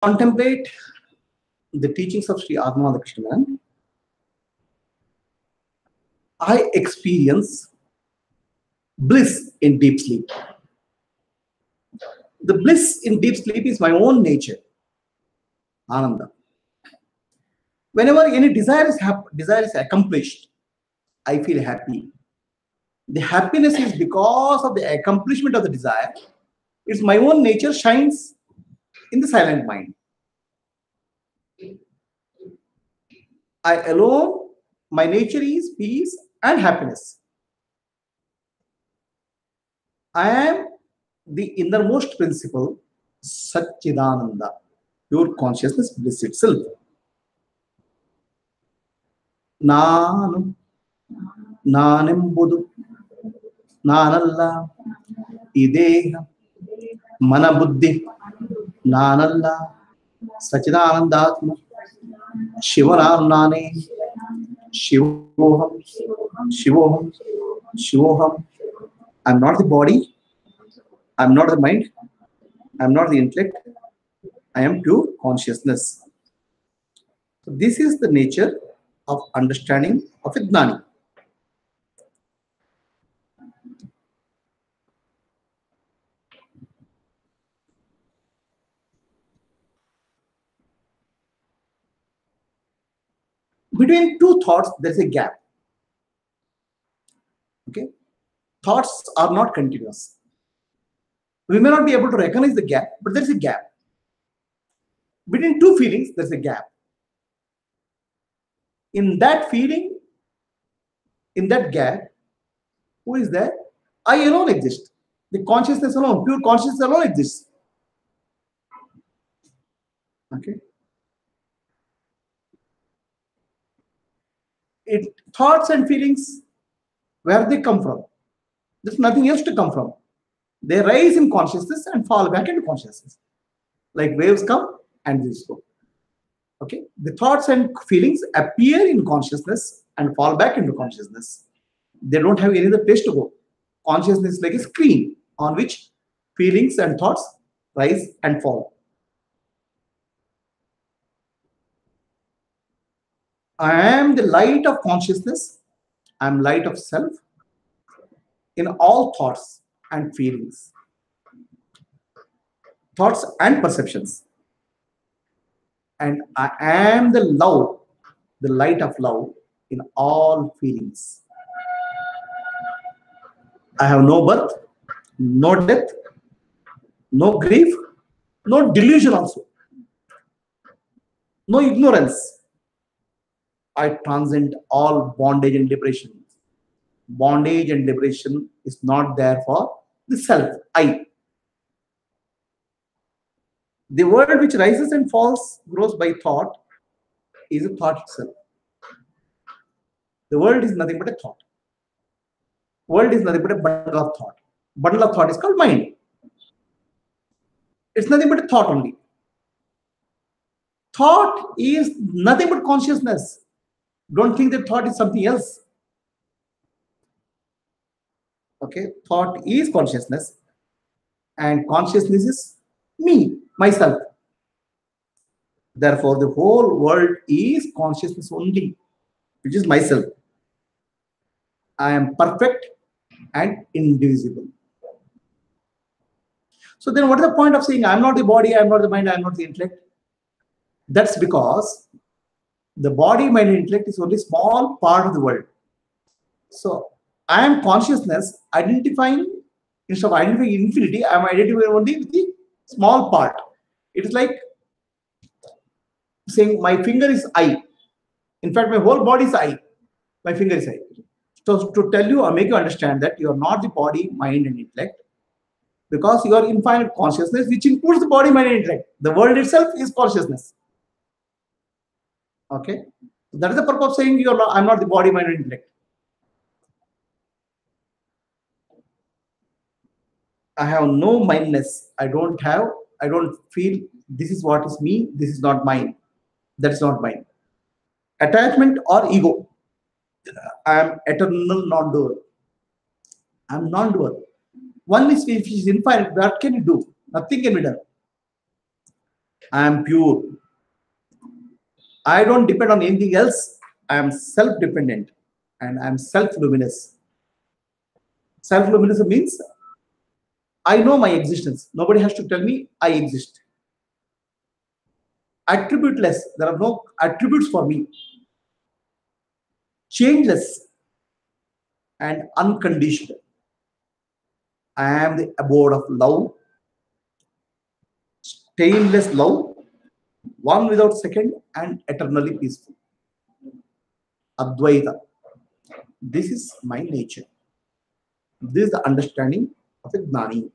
contemplate the teachings of Sri Atmadarshana, I experience bliss in deep sleep. The bliss in deep sleep is my own nature, Ananda. Whenever any desire is accomplished, I feel happy. The happiness is because of the accomplishment of the desire. It's my own nature shines in the silent mind. I alone, my nature is peace and happiness. I am the innermost principle, Satchidananda, pure consciousness, bliss itself. Nanu, Nanembudu, Nanalla, Ideha, Manabuddhi, Nanalla, Satchidanandatma, Shivanam Nane, Shivoham, Shivoham, Shivoham. I'm not the body, I'm not the mind, I'm not the intellect, I am pure consciousness. So this is the nature of understanding of a Gnani. Between two thoughts, there is a gap. Okay? Thoughts are not continuous. We may not be able to recognize the gap, but there is a gap. Between two feelings, there is a gap. In that feeling, in that gap, who is there? I alone exist. The consciousness alone, pure consciousness alone exists. Okay? Thoughts and feelings, where they come from? There's nothing else to come from. They rise in consciousness and fall back into consciousness. Like waves come and they go. Okay? The thoughts and feelings appear in consciousness and fall back into consciousness. They don't have any other place to go. Consciousness is like a screen on which feelings and thoughts rise and fall. I am the light of consciousness. I am light of self in all thoughts and feelings, thoughts and perceptions. And I am the love, the light of love in all feelings. I have no birth, no death, no grief, no delusion also, no ignorance. I transcend all bondage and liberation. Bondage and liberation is not there for the self, I. The world which rises and falls, grows by thought, is a thought itself. The world is nothing but a thought. World is nothing but a bundle of thought. Bundle of thought is called mind. It's nothing but a thought only. Thought is nothing but consciousness. Don't think that thought is something else. Okay, thought is consciousness, and consciousness is me, myself. Therefore, the whole world is consciousness only, which is myself. I am perfect and indivisible. So then what is the point of saying I am not the body, I am not the mind, I am not the intellect? That's because the body, mind, and intellect is only a small part of the world. So I am consciousness identifying, instead of identifying infinity, I am identifying only with the small part. It is like saying my finger is I. In fact, my whole body is I. My finger is I. So to tell you or make you understand that you are not the body, mind, and intellect, because you are infinite consciousness, which includes the body, mind, and intellect. The world itself is consciousness. Okay, that is the purpose of saying you are not. I am not the body, mind, and intellect. I have no mindness. I don't feel this is what is me. This is not mine. That is not mine. Attachment or ego. I am eternal non-doer. I am non-doer. One is if is infinite. What can you do? Nothing can be done. I am pure. I don't depend on anything else. I am self-dependent and I am self-luminous. Self-luminous means I know my existence. Nobody has to tell me I exist. Attributeless. There are no attributes for me. Changeless and unconditional. I am the abode of love, stainless love, one without second and eternally peaceful. Advaita. This is my nature. This is the understanding of a Gnani.